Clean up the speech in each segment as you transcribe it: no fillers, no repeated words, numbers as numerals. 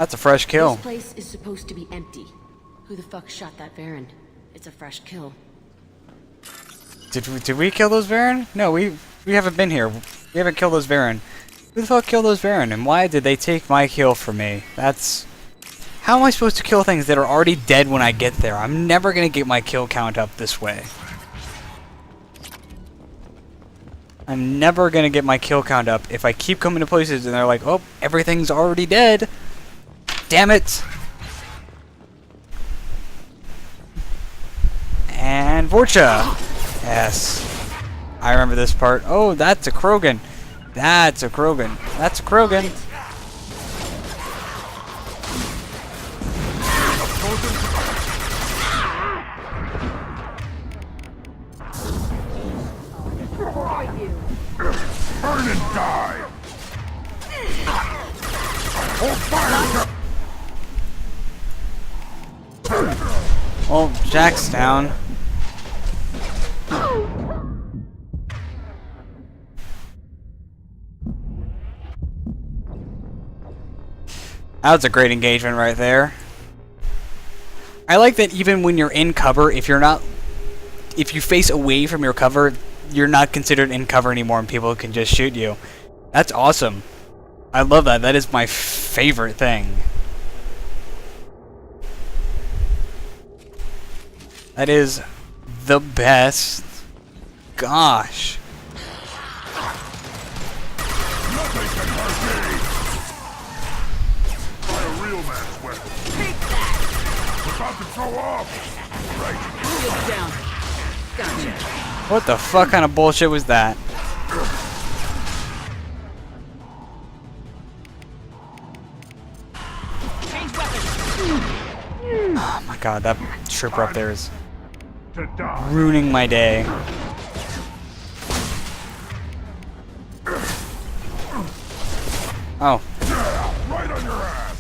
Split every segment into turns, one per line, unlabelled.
That's a fresh kill.
This place is supposed to be empty. Who the fuck shot that Varren? It's a fresh kill.
Did we kill those Varren? No, we haven't been here. We haven't killed those Varren. Who the fuck killed those Varren? And why did they take my kill from me? That's... How am I supposed to kill things that are already dead when I get there? I'm never gonna get my kill count up this way. I'm never gonna get my kill count up if I keep coming to places and they're like, oh, everything's already dead. Damn it! And Vorcha! Yes. I remember this part. Oh, that's a Krogan. That's a Krogan. That's a Krogan.
Burn and die! Hold fire!
Oh, Jack's down. That was a great engagement right there. I like that even when you're in cover, if you face away from your cover, you're not considered in cover anymore and people can just shoot you. That's awesome. I love that. That is my favorite thing. That is the best. Gosh.
Nothing can hurt me! Try a real man's weapon.
Take that!
We're about to throw off! Right.
Shields down. Gotcha.
What the fuck kind of bullshit was that?
Change weapon.
Oh my god, that trooper up there is
To die.
ruining my day. Oh.
Right on your ass!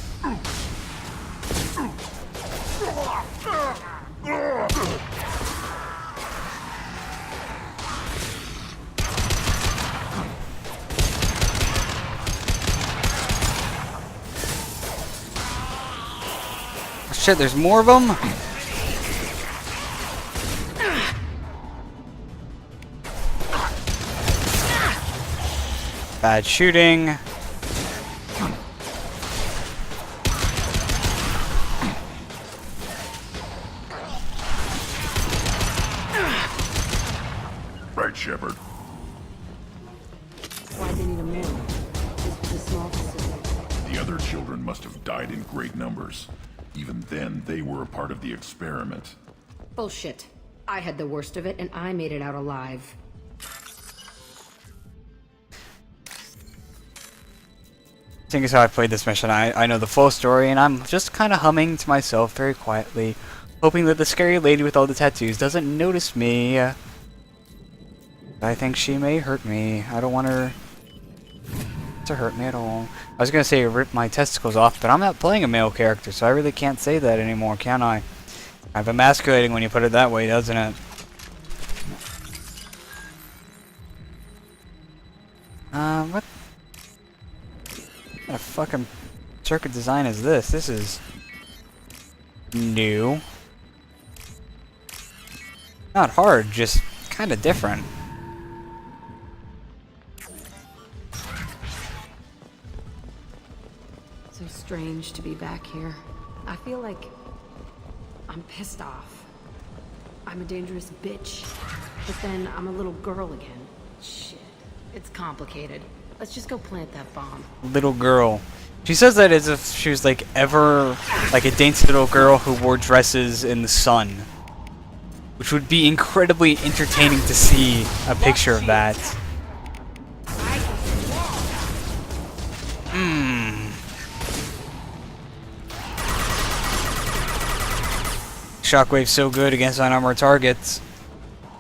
Shit, there's more of them? Bad shooting.
Right, Shepard.
Why'd they need a more? This was a small facility.
The other children must have died in great numbers. Even then, they were a part of the experiment.
Bullshit. I had the worst of it, and I made it out alive.
Seeing as how I played this mission, I know the full story, and I'm just kind of humming to myself very quietly, hoping that the scary lady with all the tattoos doesn't notice me. I think she may hurt me. I don't want her to hurt me at all. I was gonna say rip my testicles off, but I'm not playing a male character, so I really can't say that anymore, can I? Kind of emasculating when you put it that way, doesn't it? What kind of fucking circuit design is this? This is new. Not hard, just kind of different.
So strange to be back here. I feel like I'm pissed off. I'm a dangerous bitch. But then I'm a little girl again. Shit. It's complicated. Let's just go plant that bomb.
Little girl. She says that as if she was like ever like a dainty little girl who wore dresses in the sun. Which would be incredibly entertaining to see a picture of that. Shockwave's so good against unarmored targets.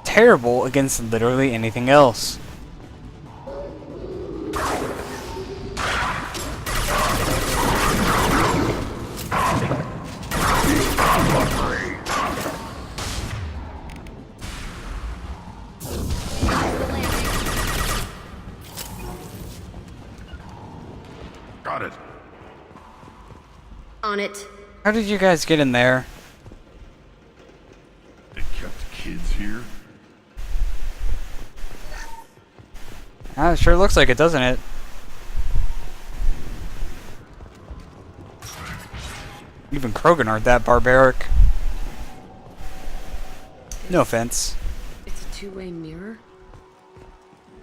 Terrible against literally anything else.
Got it.
On it.
How did you guys get in there?
They kept kids here?
Ah, it sure looks like it, doesn't it? Even Krogan aren't that barbaric. No offense.
It's a two-way mirror.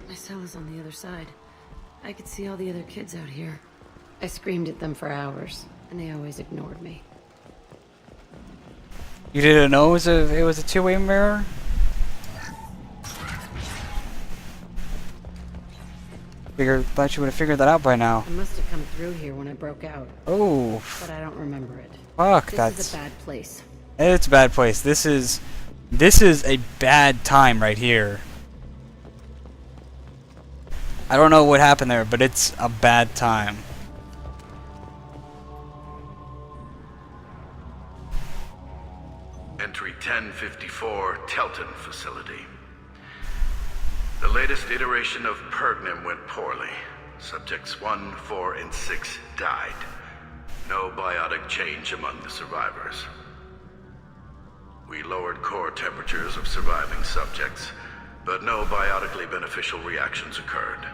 My cell is on the other side. I could see all the other kids out here. I screamed at them for hours, and they always ignored me.
You didn't know it was a two-way mirror? Thought you would have figured that out by now.
I must have come through here when I broke out,
Oh,
but I don't remember it.
fuck,
This is a bad place.
It's a bad place. This is a bad time right here. I don't know what happened there, but it's a bad time.
Entry 1054, Telton facility. The latest iteration of Pergnim went poorly. Subjects 1, 4, and 6 died. No biotic change among the survivors. We lowered core temperatures of surviving subjects, but no biotically beneficial reactions occurred.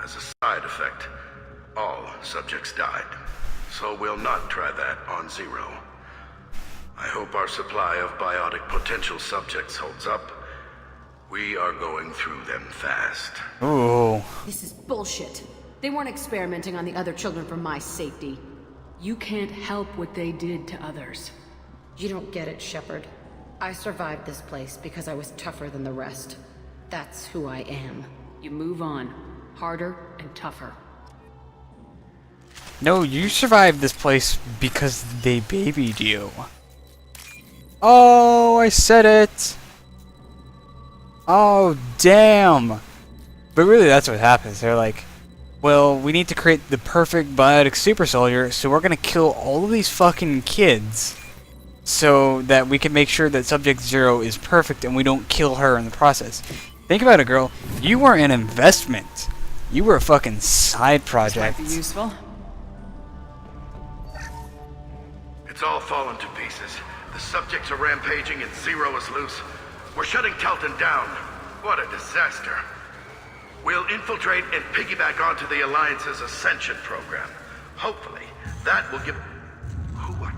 As a side effect, all subjects died. So we'll not try that on Zero. I hope our supply of biotic potential subjects holds up. We are going through them fast.
Ooh.
This is bullshit. They weren't experimenting on the other children for my safety.
You can't help what they did to others.
You don't get it, Shepard. I survived this place because I was tougher than the rest. That's who I am.
You move on. Harder and tougher.
No, you survived this place because they babied you. Oh, I said it. Oh, damn. But really, that's what happens. They're like, well, we need to create the perfect biotic super soldier, so we're gonna kill all of these fucking kids so that we can make sure that Subject Zero is perfect and we don't kill her in the process. Think about it, girl. You were an investment. You were a fucking side project.
Might be useful.
It's all fallen to pieces. The subjects are rampaging and Zero is loose. We're shutting Telton down. What a disaster. We'll infiltrate and piggyback onto the Alliance's Ascension program. Hopefully, that will give... What?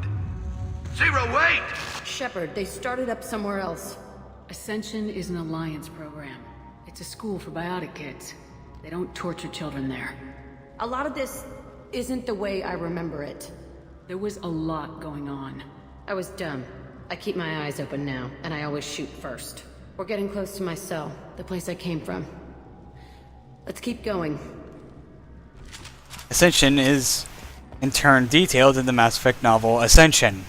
Zero, wait!
Shepard, they started up somewhere else.
Ascension is an Alliance program. It's a school for biotic kids. They don't torture children there.
A lot of this isn't the way I remember it.
There was a lot going on.
I was dumb. I keep my eyes open now, and I always shoot first. We're getting close to my cell, the place I came from. Let's keep going.
Ascension is, in turn, detailed in the Mass Effect novel Ascension.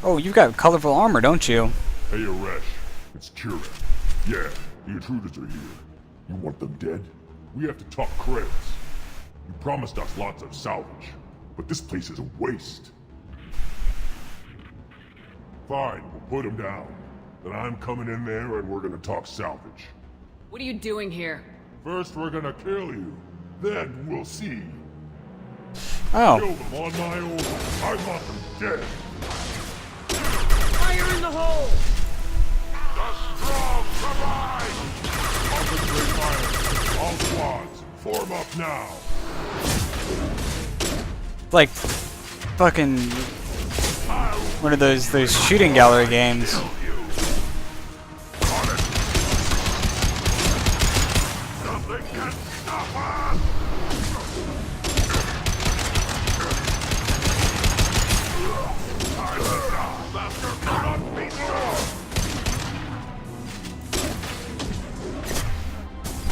Oh, you've got colorful armor, don't you?
Hey, Aresh. It's Kira. Yeah, the intruders are here. You want them dead? We have to talk credits. You promised us lots of salvage, but this place is a waste. Fine, we'll put them down. Then I'm coming in there and we're gonna talk salvage.
What are you doing here?
First we're gonna kill you. Then we'll see.
Oh.
Kill them on my own. I want them dead.
Fire in the hole!
The strong survive! Concentrate fire. All squads, form up now.
Like, fucking one of those shooting gallery games.
Nothing can stop us! Master cannot be stopped!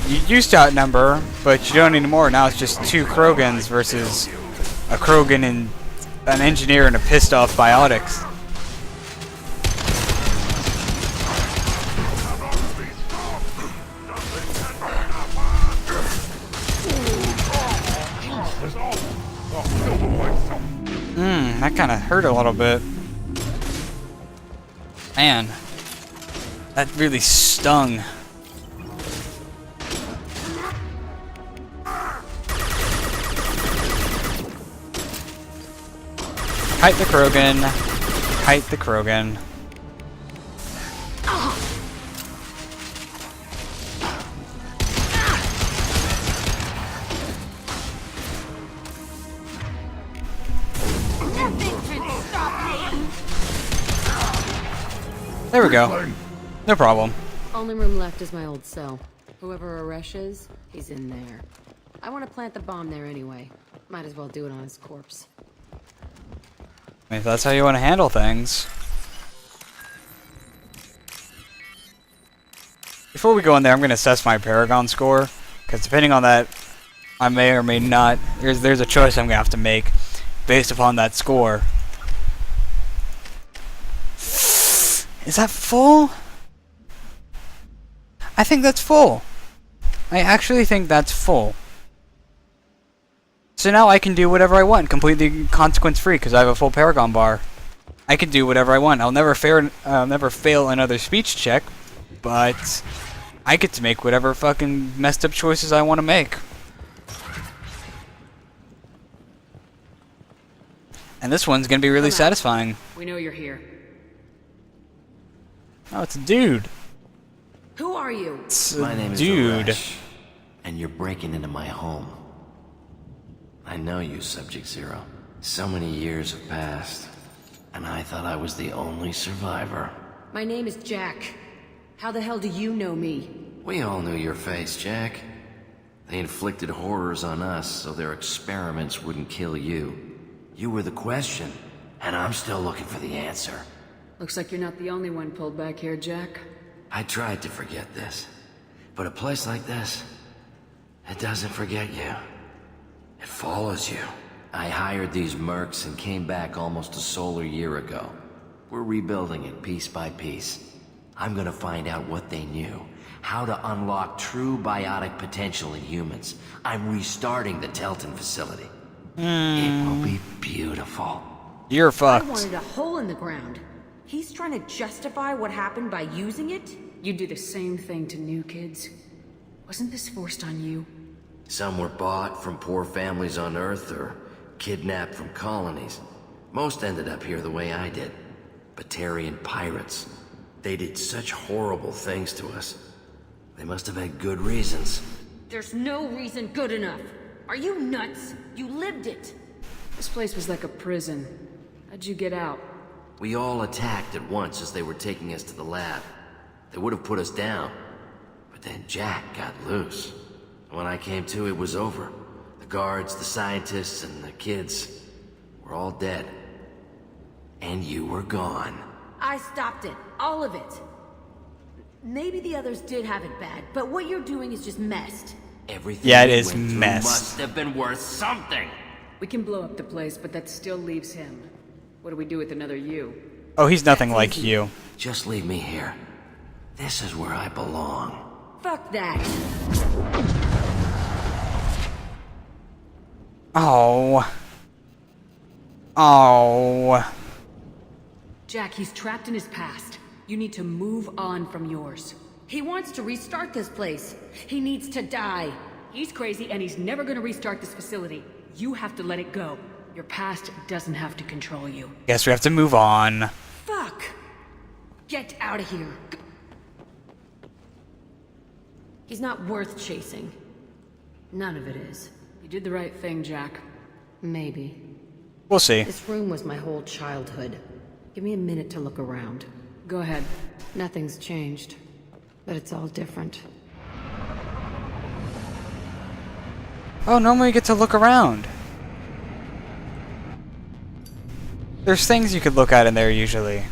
You used to outnumber, but you don't anymore. Now it's just 2 Krogans versus a Krogan and an engineer and a pissed off biotics. That kind of hurt a little bit. Man, that really stung. Kite the Krogan. Kite the Krogan. There we go. No problem.
Only room left is my old cell. Whoever Aresh is, he's in there. I want to plant the bomb there anyway. Might as well do it on his corpse.
If that's how you want to handle things. Before we go in there, I'm going to assess my Paragon score. Because depending on that, I may or may not... There's a choice I'm going to have to make based upon that score. Is that full? I think that's full. I actually think that's full. So now I can do whatever I want, completely consequence-free, because I have a full Paragon bar. I can do whatever I want. I'll never fail another speech check, but I get to make whatever fucking messed up choices I want to make. And this one's gonna be really satisfying.
We know you're here.
Oh, it's a dude.
Who are you?
It's a
My name is
dude.
Aresh, and you're breaking into my home. I know you, Subject Zero. So many years have passed, and I thought I was the only survivor.
My name is Jack. How the hell do you know me?
We all knew your face, Jack. They inflicted horrors on us so their experiments wouldn't kill you. You were the question, and I'm still looking for the answer.
Looks like you're not the only one pulled back here, Jack.
I tried to forget this, but a place like this, it doesn't forget you. It follows you. I hired these mercs and came back almost a solar year ago. We're rebuilding it piece by piece. I'm gonna find out what they knew, how to unlock true biotic potential in humans. I'm restarting the Telton facility. It will be beautiful.
You're
I
fucked.
wanted a hole in the ground. He's trying to justify what happened by using it?
You do the same thing to new kids. Wasn't this forced on you?
Some were bought from poor families on Earth or kidnapped from colonies. Most ended up here the way I did. Batarian pirates. They did such horrible things to us. They must have had good reasons.
There's no reason good enough. Are you nuts? You lived it.
This place was like a prison. How'd you get out?
We all attacked at once as they were taking us to the lab. They would have put us down. But then Jack got loose. When I came to, it was over. The guards, the scientists, and the kids were all dead. And you were gone.
I stopped it. All of it. Maybe the others did have it bad, but what you're doing is just messed.
Everything
Yeah, it
we
is
went through
messed.
must have been worth something.
We can blow up the place, but that still leaves him. What do we do with another you?
Oh, he's nothing like you.
Just leave me here. This is where I belong.
Fuck that.
Oh. Oh.
Jack, he's trapped in his past. You need to move on from yours.
He wants to restart this place. He needs to die.
He's crazy and he's never gonna restart this facility. You have to let it go. Your past doesn't have to control you.
Guess we have to move on.
Fuck. Get out of here. He's not worth chasing. None of it is.
You did the right thing, Jack.
Maybe.
We'll see.
This room was my whole childhood. Give me a minute to look around.
Go ahead.
Nothing's changed, but it's all different.
Oh, normally you get to look around. There's things you could look at in there usually.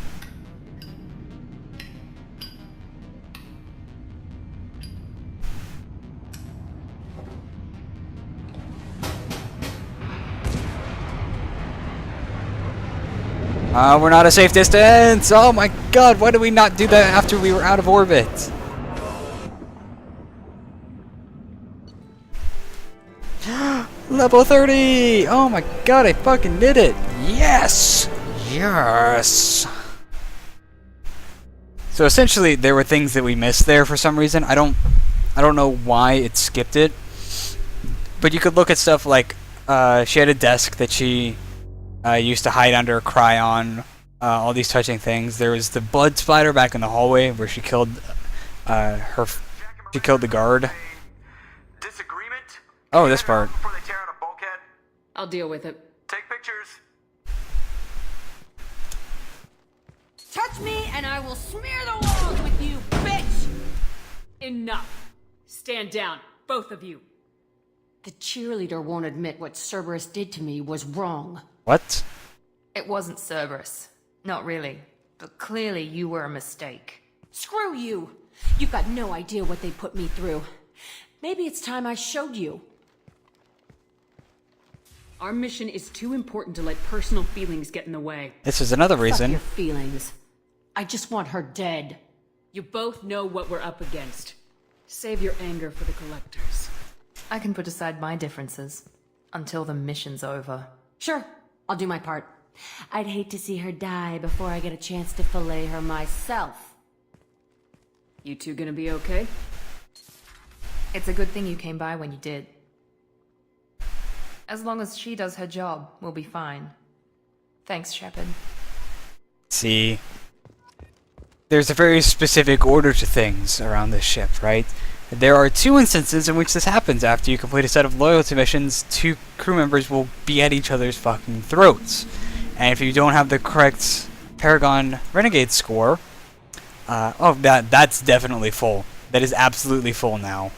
We're not a safe distance! Oh my god, why did we not do that after we were out of orbit? Level 30! Oh my god, I fucking did it! Yes! Yes! So essentially, there were things that we missed there for some reason. I don't know why it skipped it. But you could look at stuff like, she had a desk that she used to hide under, cry on, all these touching things. There was the blood splatter back in the hallway where she killed she killed the guard.
Disagreement?
Oh, this part.
Before they tear out a bulkhead?
I'll deal with it.
Take pictures.
Touch me and I will smear the walls with you, bitch!
Enough. Stand down, both of you.
The cheerleader won't admit what Cerberus did to me was wrong.
What?
It wasn't Cerberus. Not really. But clearly you were a mistake.
Screw you! You've got no idea what they put me through. Maybe it's time I showed you.
Our mission is too important to let personal feelings get in the way.
This is another
Fuck
reason.
your feelings. I just want her dead.
You both know what we're up against. Save your anger for the collectors.
I can put aside my differences. Until the mission's over.
Sure, I'll do my part. I'd hate to see her die before I get a chance to fillet her myself.
You two gonna be okay?
It's a good thing you came by when you did. As long as she does her job, we'll be fine. Thanks, Shepard.
See, there's a very specific order to things around this ship, right? There are 2 instances in which this happens. After you complete a set of loyalty missions, 2 crew members will be at each other's fucking throats. And if you don't have the correct Paragon Renegade score, that's definitely full. That is absolutely full now.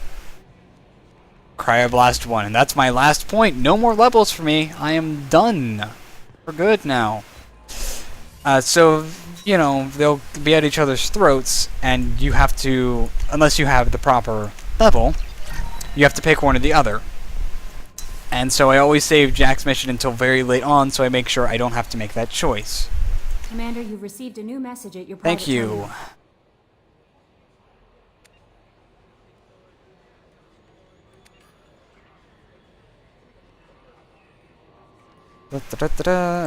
Cryoblast 1, and that's my last point. No more levels for me. I am done. We're good now. So, you know, they'll be at each other's throats, and you have to, unless you have the proper level, you have to pick one or the other. And so I always save Jack's mission until very late on, so I make sure I don't have to make that choice.
Commander, you've received a new message at your private
Thank you.
terminal.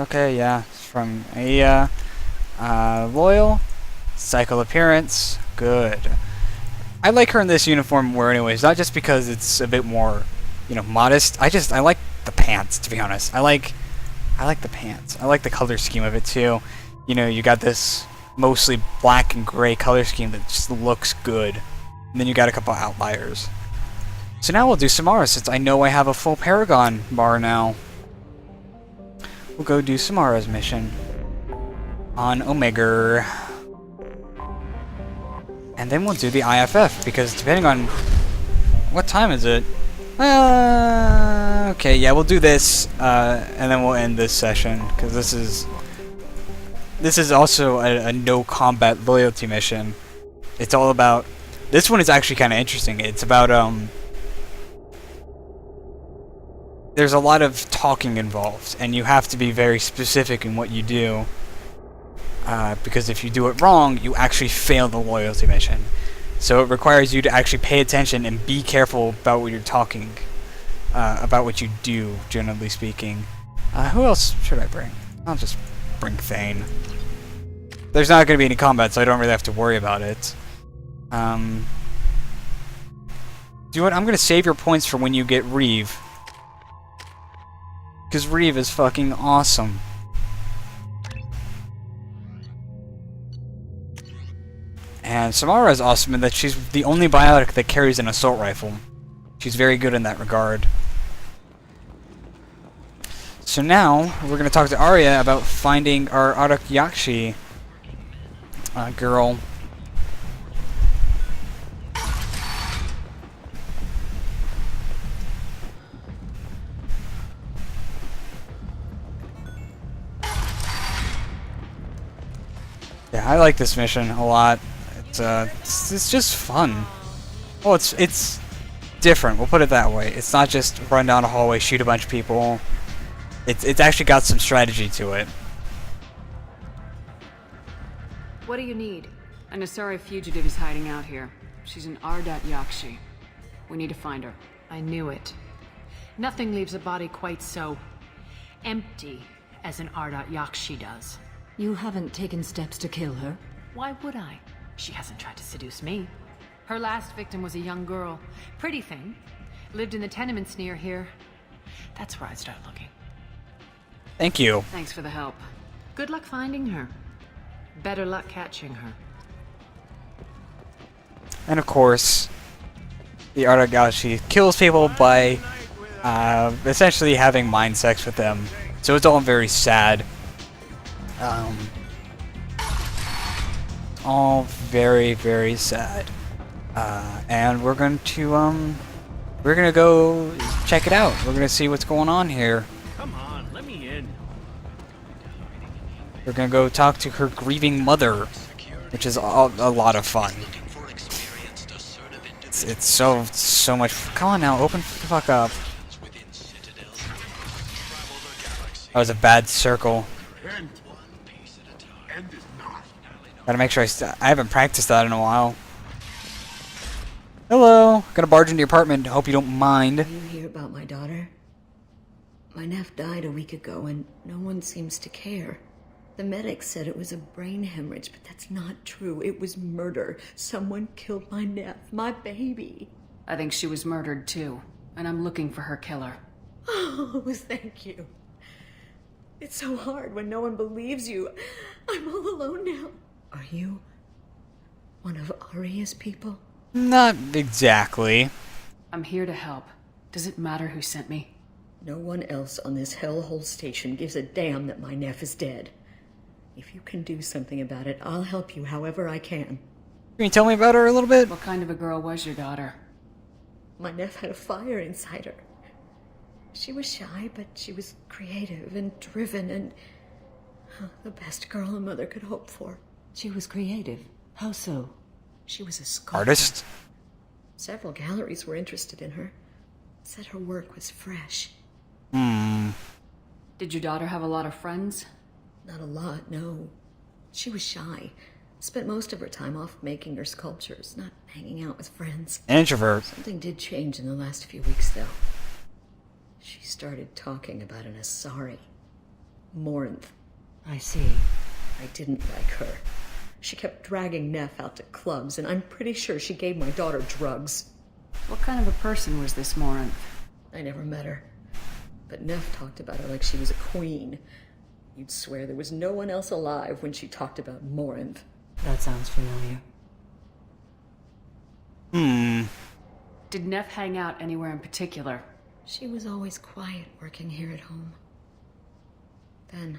Okay, yeah, it's from Aya. Loyal, cycle appearance, good. I like her in this uniform more anyways, not just because it's a bit more, you know, modest. I like the pants, to be honest. I like the pants. I like the color scheme of it too. You know, you got this mostly black and gray color scheme that just looks good. And then you got a couple outliers. So now we'll do Samara, since I know I have a full Paragon bar now. We'll go do Samara's mission on Omega. And then we'll do the IFF, because depending on what time is it? Okay, yeah, we'll do this, and then we'll end this session, because this is also a no combat loyalty mission. It's all about, this one is actually kind of interesting. It's about there's a lot of talking involved, and you have to be very specific in what you do, because if you do it wrong, you actually fail the loyalty mission. So it requires you to actually pay attention and be careful about what you're talking, about what you do, generally speaking. Who else should I bring? I'll just bring Thane. There's not going to be any combat, so I don't really have to worry about it. Do you know what? I'm going to save your points for when you get Reeve. Because Reeve is fucking awesome. And Samara is awesome in that she's the only biotic that carries an assault rifle. She's very good in that regard. So now, we're going to talk to Arya about finding our Ardak Yakshi girl. Yeah, I like this mission a lot. It's just fun. Well, it's different. We'll put it that way. It's not just run down a hallway, shoot a bunch of people. It's actually got some strategy to it.
What do you need? An Asari fugitive is hiding out here. She's an Ardat Yakshi. We need to find her.
I knew it.
Nothing leaves a body quite so empty as an Ardat Yakshi does.
You haven't taken steps to kill her?
Why would I? She hasn't tried to seduce me. Her last victim was a young girl. Pretty thing. Lived in the tenements near here. That's where I'd start looking.
Thank you.
Thanks for the help. Good luck finding her. Better luck catching her.
And of course, the Art of Galaxy kills people by essentially having mind sex with them. So it's all very sad. All very, very sad. And we're going to go check it out. We're gonna see what's going on here.
Come on, let me in.
We're gonna go talk to her grieving mother, which is a lot of fun. It's so much. Come on now, open the fuck up. That was a bad circle. Gotta make sure I haven't practiced that in a while. Hello, gonna barge into your apartment. Hope you don't mind.
You hear about my daughter? My nephew died a week ago and no one seems to care. The medics said it was a brain hemorrhage, but that's not true. It was murder. Someone killed my nephew, my baby.
I think she was murdered too, and I'm looking for her killer.
Oh, thank you. It's so hard when no one believes you. I'm all alone now. Are you one of Aria's people?
Not exactly.
I'm here to help. Does it matter who sent me?
No one else on this hellhole station gives a damn that my nephew is dead. If you can do something about it, I'll help you however I can.
Can you tell me about her a little bit?
What kind of a girl was your daughter?
My nephew had a fire inside her. She was shy, but she was creative and driven and the best girl a mother could hope for.
She was creative. How so?
She was a sculptor.
Artist?
Several galleries were interested in her. Said her work was fresh.
Did your daughter have a lot of friends?
Not a lot, no. She was shy. Spent most of her time off making her sculptures, not hanging out with friends.
An introvert.
Something did change in the last few weeks, though. She started talking about an Asari. Morinth.
I see.
I didn't like her. She kept dragging Neff out to clubs, and I'm pretty sure she gave my daughter drugs.
What kind of a person was this Morinth?
I never met her. But Neff talked about her like she was a queen. You'd swear there was no one else alive when she talked about Morinth.
That sounds familiar.
Did Neff hang out anywhere in particular?
She was always quiet working here at home. Then,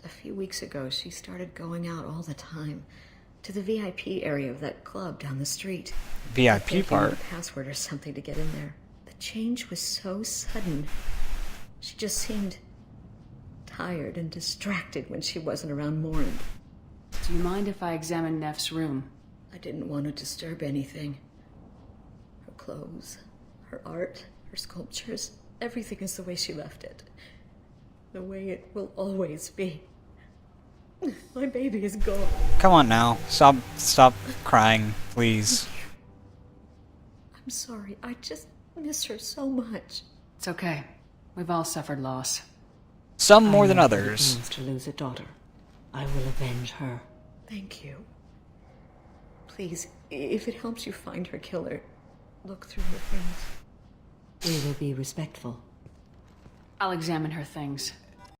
a few weeks ago, she started going out all the time. To the VIP area of that club down the street.
VIP part?
A password or something to get in there. The change was so sudden. She just seemed tired and distracted when she wasn't around Morinth.
Do you mind if I examine Neff's room?
I didn't want to disturb anything. Her clothes, her art, her sculptures, everything is the way she left it. The way it will always be. My baby is gone.
Come on now. Stop crying, please.
I'm sorry. I just miss her so much.
It's okay. We've all suffered loss.
Some more than
I know what it
others.
means to lose a daughter. I will avenge her.
Thank you. Please, if it helps you find her killer, look through her things.
We will be respectful.
I'll examine her things.